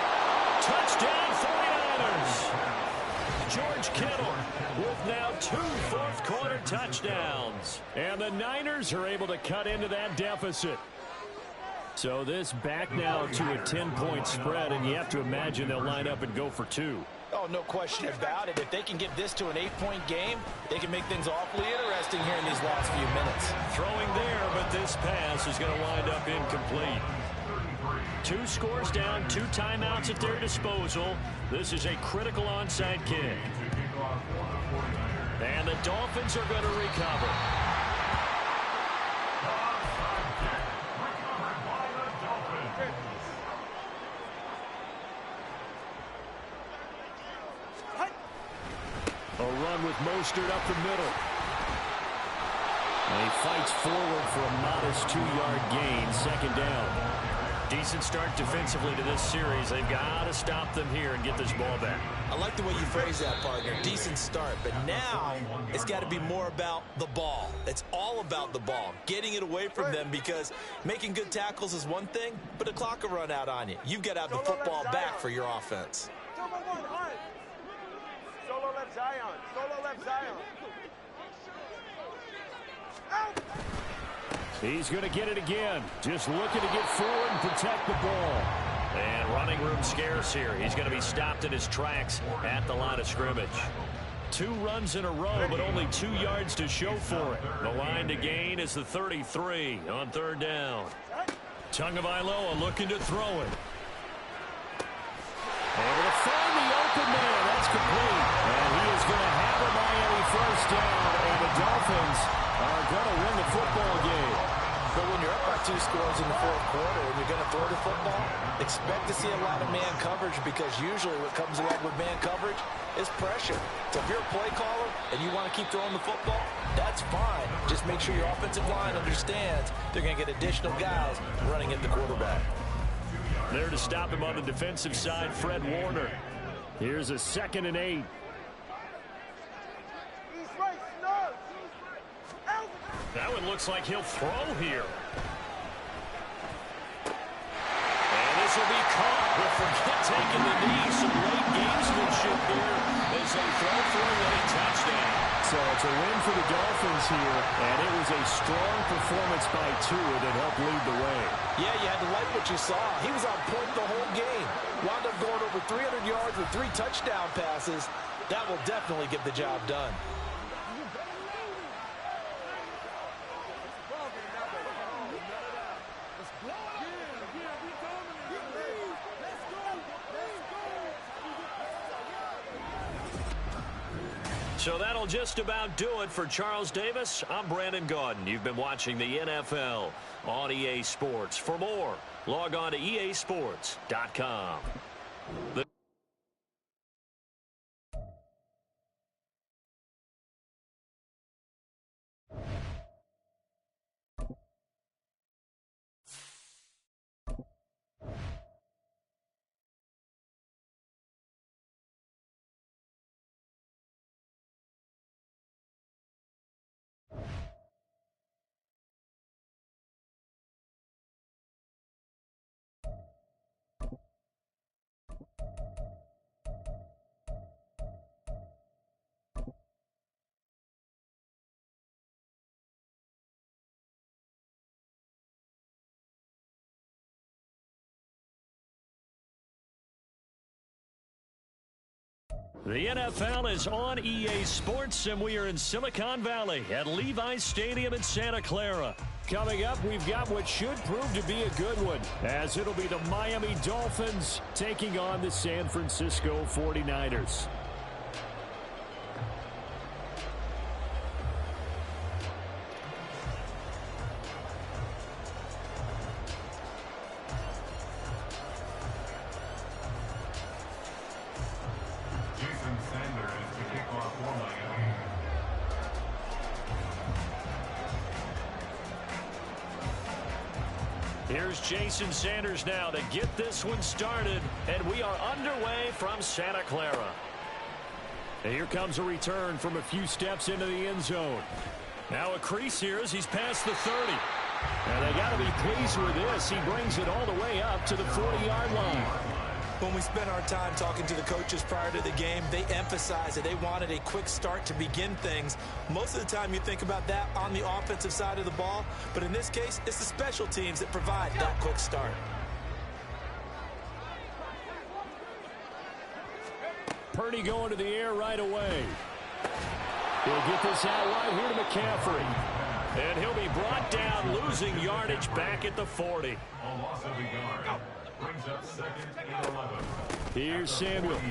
Touchdown 49ers. George Kittle with now 2 fourth-quarter touchdowns. And the Niners are able to cut into that deficit. So this back now to a 10-point spread, and you have to imagine they'll line up and go for 2. Oh, no question about it. If they can get this to an 8-point game, they can make things awfully interesting here in these last few minutes. Throwing there, but this pass is going to wind up incomplete. 2 scores down, 2 timeouts at their disposal. This is a critical onside kick. And the Dolphins are going to recover. A run with Mostert up the middle. And he fights forward for a modest 2-yard gain, 2nd down. Decent start defensively to this series. They've got to stop them here and get this ball back. I like the way you phrase that, partner. Decent start. But now it's got to be more about the ball. It's all about the ball. Getting it away from them, because making good tackles is one thing, but the clock will run out on you. You've got to have the football back for your offense. Solo left Zion. Solo left Zion. Out. He's going to get it again. Just looking to get forward and protect the ball. And running room scarce here. He's going to be stopped in his tracks at the line of scrimmage. 2 runs in a row, but only 2 yards to show for it. The line to gain is the 33 on 3rd down. Tagovailoa looking to throw it. Able to find the open man. That's complete. And he is going to have a Miami first down. And the Dolphins are going to win the football game. But when you're up by 2 scores in the fourth quarter and you're going to throw the football, expect to see a lot of man coverage, because usually what comes along with man coverage is pressure. So if you're a play caller and you want to keep throwing the football, that's fine. Just make sure your offensive line understands they're going to get additional guys running at the quarterback. There to stop him on the defensive side, Fred Warner. Here's a 2nd and 8. That one looks like he'll throw here. And this will be caught. But forget taking the knee. Some late gamesmanship there as they throw for a late touchdown. So it's a win for the Dolphins here, and it was a strong performance by Tua that helped lead the way. Yeah, you had to like what you saw. He was on point the whole game. Wound up going over 300 yards with 3 touchdown passes. That will definitely get the job done. So that'll just about do it for Charles Davis. I'm Brandon Gaudin. You've been watching the NFL on EA Sports. For more, log on to easports.com. The NFL is on EA Sports, and we are in Silicon Valley at Levi's Stadium in Santa Clara. Coming up, we've got what should prove to be a good one, as it'll be the Miami Dolphins taking on the San Francisco 49ers. Here's Jason Sanders now to get this one started, and we are underway from Santa Clara. And here comes a return from a few steps into the end zone. Now a crease here as he's past the 30. And they got to be pleased with this. He brings it all the way up to the 40-yard line. When we spent our time talking to the coaches prior to the game, they emphasized that they wanted a quick start to begin things. Most of the time you think about that on the offensive side of the ball, but in this case, it's the special teams that provide that quick start. Purdy going to the air right away. He'll get this out wide here to McCaffrey. And he'll be brought down, losing yardage back at the 40. A loss of a yard. Brings up 2nd and 11. Here's Samuel. 5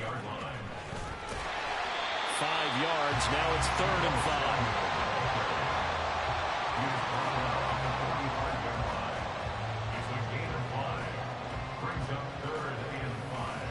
yards. Now it's 3rd and 5. It's a gain of 5. Brings up 3rd and 5.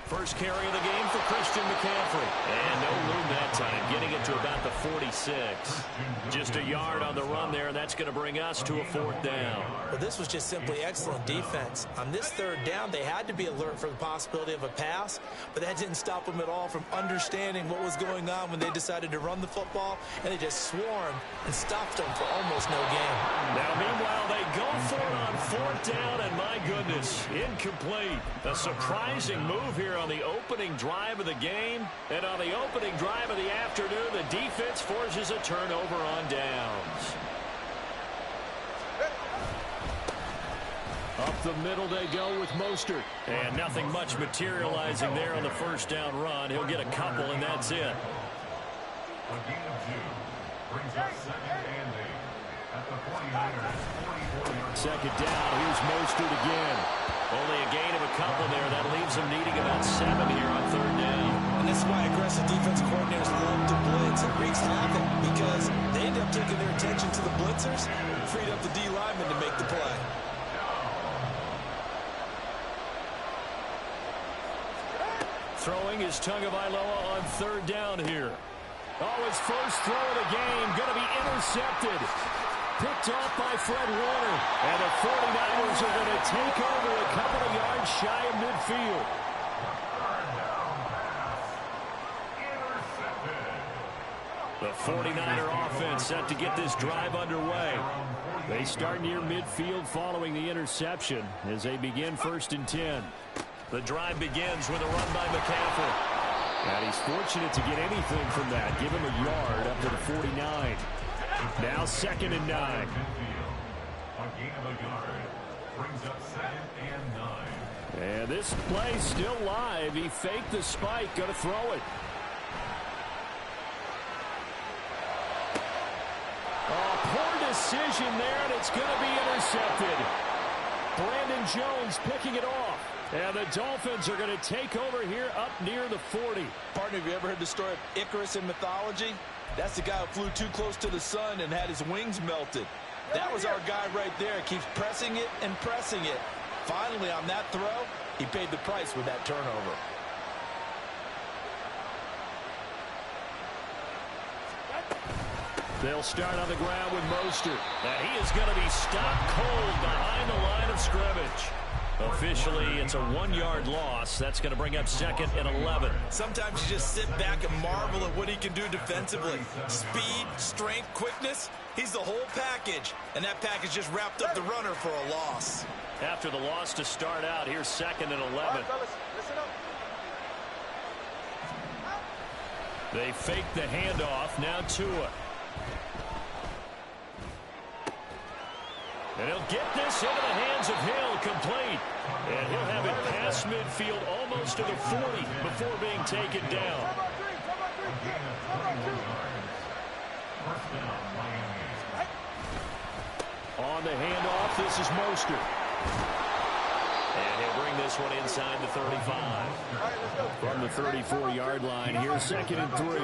First carry of the game for Christian McCaffrey. And no room that time, getting it to about the 46. Just a yard on the run there, and that's going to bring us to a 4th down. Well, this was just simply excellent defense. On this 3rd down, they had to be alert for the possibility of a pass, but that didn't stop them at all from understanding what was going on when they decided to run the football, and they just swarmed and stopped them for almost no gain. Now, meanwhile, they go for it on 4th down, and my goodness, incomplete. A surprising move here on the opening drive of the game, and on the opening drive of the afternoon, the defense forces a turnover on downs. Up the middle they go with Mostert, and nothing much materializing there on the 1st down run. He'll get a couple, and that's it. A gain of 2. Brings up 2nd and 8. At the 49ers, 44 yards. 2nd down, here's Mostert again. Only a gain of a couple there. That leaves them needing about 7 here on third down. And this is why aggressive defensive coordinators love to blitz. It wreaks havoc because they end up taking their attention to the blitzers, freed up the D lineman to make the play. Throwing is Tagovailoa on third down here. Oh, his first throw of the game going to be intercepted. Picked off by Fred Warner. And the 49ers are going to take over a couple of yards shy of midfield. The 49er offense set to get this drive underway. They start near midfield following the interception as they begin 1st and 10. The drive begins with a run by McCaffrey. And he's fortunate to get anything from that. Give him a yard up to the 49. Now 2nd and 9. A gain of a yard brings up 2nd and 9. And this play still live. He faked the spike. Going to throw it. Oh, poor decision there, and it's going to be intercepted. Brandon Jones picking it off. And the Dolphins are going to take over here up near the 40. Partner, have you ever heard the story of Icarus in mythology? That's the guy who flew too close to the sun and had his wings melted. That was our guy right there. Keeps pressing it and pressing it. Finally, on that throw, he paid the price with that turnover. They'll start on the ground with Mostert. And he is going to be stopped cold behind the line of scrimmage. Officially, it's a 1-yard loss. That's going to bring up 2nd and 11. Sometimes you just sit back and marvel at what he can do defensively. Speed, strength, quickness. He's the whole package. And that package just wrapped up the runner for a loss. After the loss to start out, here's 2nd and 11. All right, fellas, listen up. They fake the handoff. Now Tua. And he'll get this into the hands of Hill, complete. And he'll have it past midfield almost to the 40 before being taken down. On the handoff, this is Mostert. And he'll bring this one inside the 35. From the 34-yard line, here's 2nd and 3. A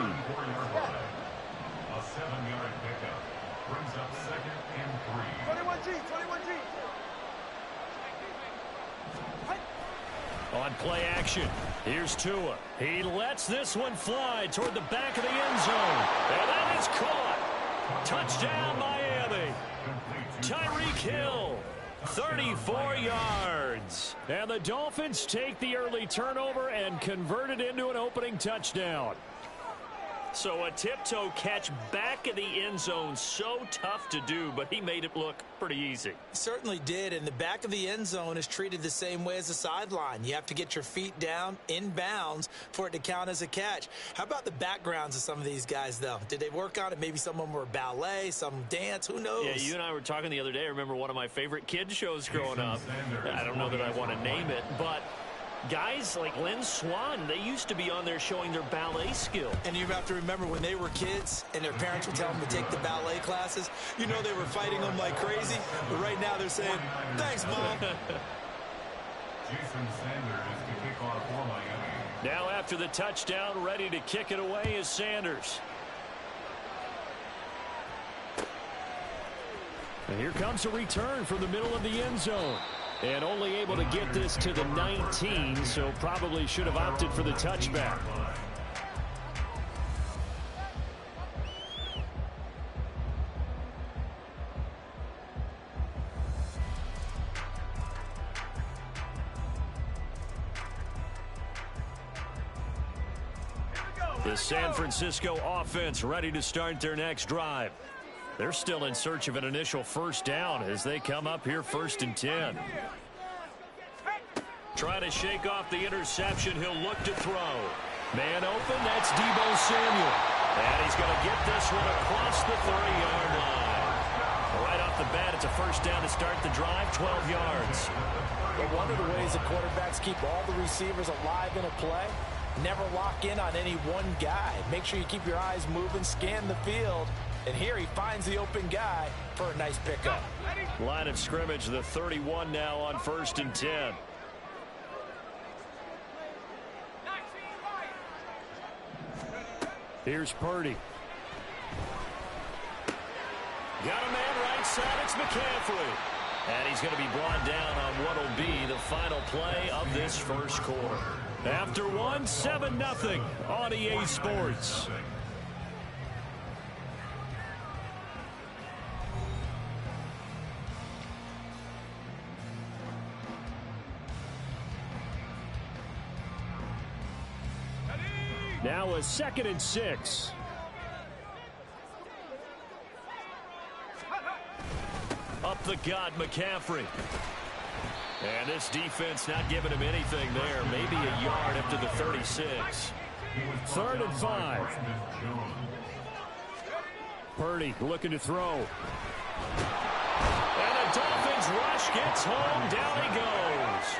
7-yard pickup brings up 2nd and 3. 21G. On play action, here's Tua. He lets this one fly toward the back of the end zone. And that is caught. Touchdown, Miami. Tyreek Hill, 34 yards. And the Dolphins take the early turnover and convert it into an opening touchdown. So a tiptoe catch back in the end zone, so tough to do, but he made it look pretty easy. Certainly did, and the back of the end zone is treated the same way as the sideline. You have to get your feet down in bounds for it to count as a catch. How about the backgrounds of some of these guys, though? Did they work on it? Maybe some of them were ballet, some dance, who knows? Yeah, you and I were talking the other day. I remember one of my favorite kids shows growing up. I don't know that I want to name it, but guys like Lynn Swann, they used to be on there showing their ballet skill. And you have to remember when they were kids and their parents would tell them to take the ballet classes, you know they were fighting them like crazy. But right now they're saying, thanks, Mom. Jason Sanders is to kick off for Miami. Now after the touchdown, ready to kick it away is Sanders. And here comes a return from the middle of the end zone. And only able to get this to the 19, so probably should have opted for the touchback. The San Francisco offense ready to start their next drive. They're still in search of an initial first down as they come up here 1st and 10. Trying to shake off the interception. He'll look to throw. Man open. That's Deebo Samuel. And he's going to get this one across the 30-yard line. Right off the bat, it's a first down to start the drive, 12 yards. But one of the ways the quarterbacks keep all the receivers alive in a play, never lock in on any one guy. Make sure you keep your eyes moving, scan the field. And here he finds the open guy for a nice pickup. Line of scrimmage, the 31 now on 1st and 10. Here's Purdy. Got a man right side. It's McCaffrey. And he's going to be brought down on what will be the final play of this first quarter. After 7-0 on EA Sports. Now a 2nd and 6. Up the gut, McCaffrey. And this defense not giving him anything there. Maybe a yard up to the 36. 3rd and 5. Purdy looking to throw. And the Dolphins rush gets home. Down he goes.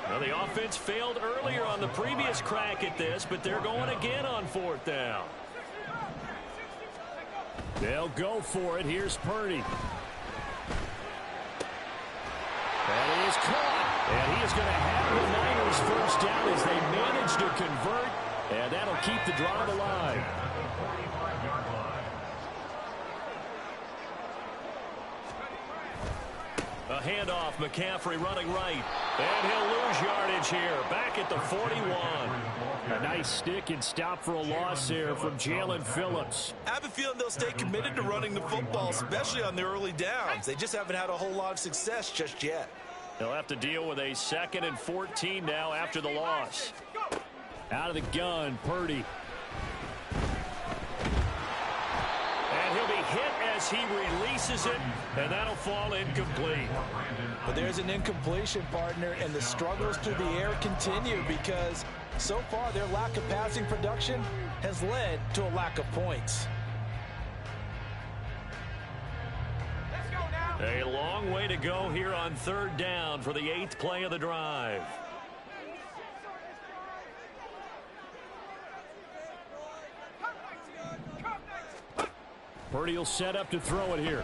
Now the offense failed earlier on the previous crack at this, but they're going again on 4th down. They'll go for it. Here's Purdy. And he is caught. And he is going to have the Niners first down as they manage to convert. And that'll keep the drive alive. A handoff, McCaffrey running right. And he'll lose yardage here. Back at the 41. A nice stick and stop for a loss there from Jalen Phillips. I have a feeling they'll stay committed to running the football, especially on the early downs. They just haven't had a whole lot of success just yet. They'll have to deal with a 2nd and 14 now after the loss. Out of the gun, Purdy. And he'll be hit as he releases it, and that'll fall incomplete. But there's an incompletion, partner, and the struggles through the air continue because so far their lack of passing production has led to a lack of points. A long way to go here on 3rd down for the 8th play of the drive. Purdy will set up to throw it here.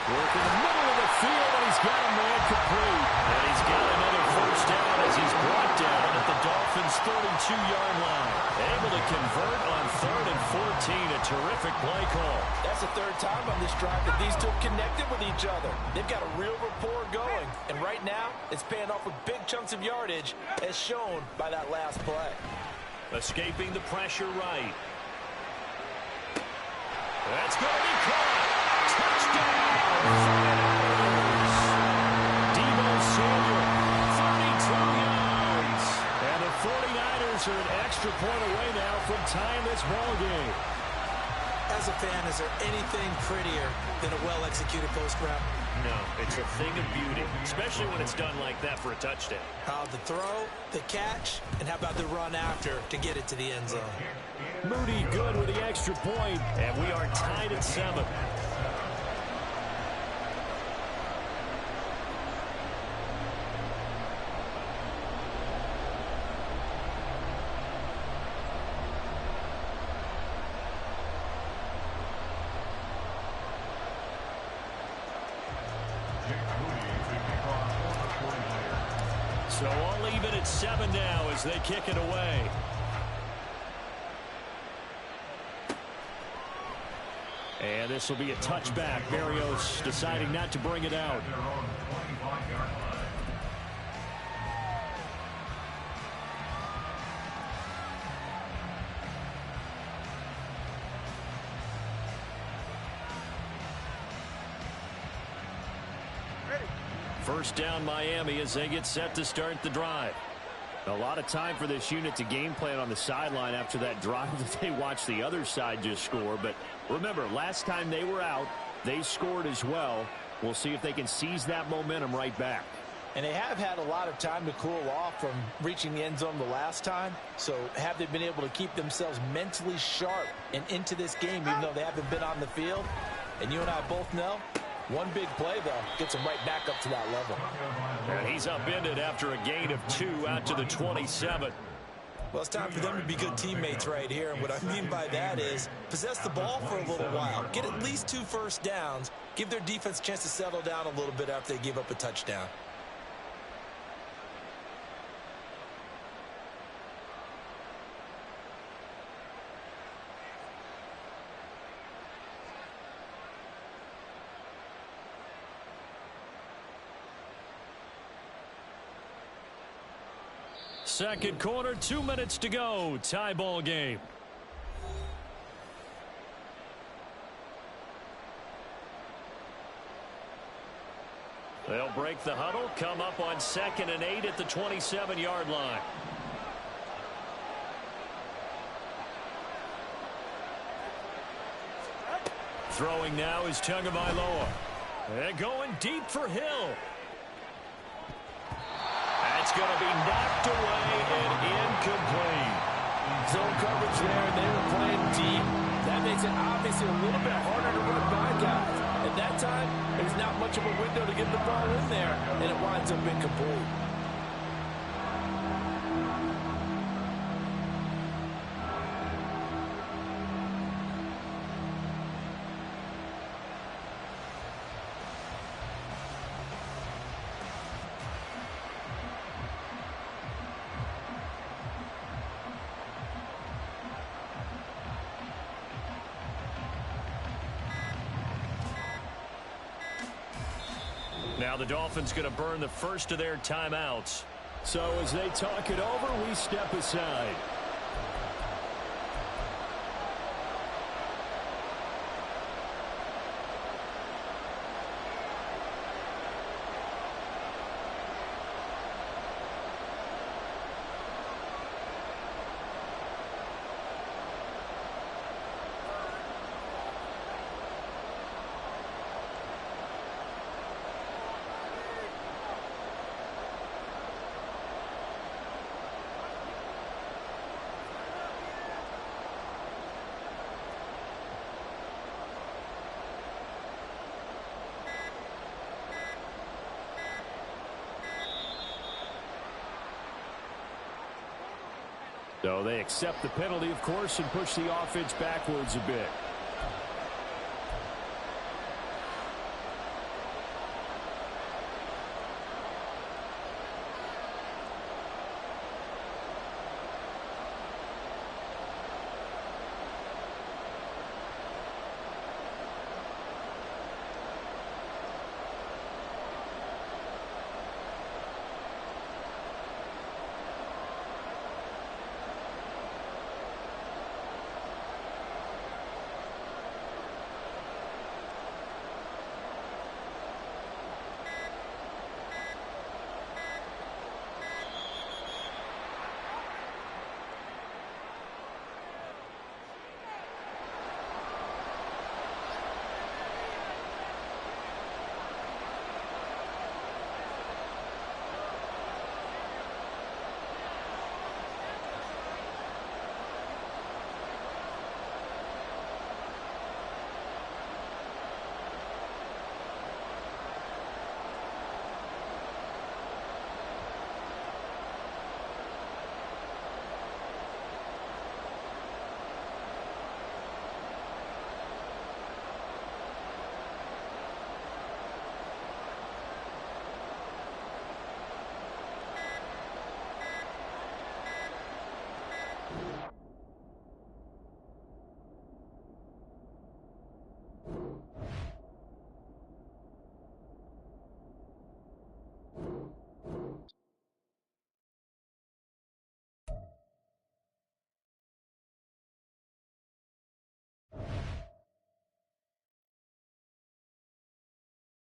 Work in the middle of the field, and he's got a man complete. And he's got another first down as he's brought down at the Dolphins' 32-yard line. Able to convert on 3rd and 14. A terrific play call. That's the 3rd time on this drive that these two have connected with each other. They've got a real rapport going. And right now, it's paying off with big chunks of yardage, as shown by that last play. Escaping the pressure right. That's going to be caught. Touchdown! Deebo Samuel, 32 yards. And the 49ers are an extra point away now from tying this ball game. As a fan, is there anything prettier than a well-executed post route? No, it's a thing of beauty, especially when it's done like that for a touchdown. How the throw, the catch, and how about the run after to get it to the end zone? Moody good with the extra point, and we are tied at 7. So all even at 7 now as they kick it away. And this will be a touchback. Berrios deciding not to bring it out. First down Miami as they get set to start the drive. A lot of time for this unit to game plan on the sideline after that drive that they watched the other side just score. But remember, last time they were out, they scored as well. We'll see if they can seize that momentum right back. And they have had a lot of time to cool off from reaching the end zone the last time. So have they been able to keep themselves mentally sharp and into this game even though they haven't been on the field? And you and I both know, one big play, though, gets him right back up to that level. And he's upended after a gain of 2 out to the 27. Well, it's time for them to be good teammates right here. And what I mean by that is possess the ball for a little while. Get at least 2 first downs. Give their defense a chance to settle down a little bit after they give up a touchdown. Second quarter, 2 minutes to go. Tie ball game. They'll break the huddle, come up on 2nd and 8 at the 27-yard line. Throwing now is Tagovailoa. And going deep for Hill. That's going to be knocked away and incomplete. Zone coverage there, and they were playing deep. That makes it obviously a little bit harder to run by guys. At that time, there's not much of a window to get the ball in there, and it winds up incomplete. Now the Dolphins going to burn the first of their timeouts. So as they talk it over, we step aside. So they accept the penalty, of course, and push the offense backwards a bit.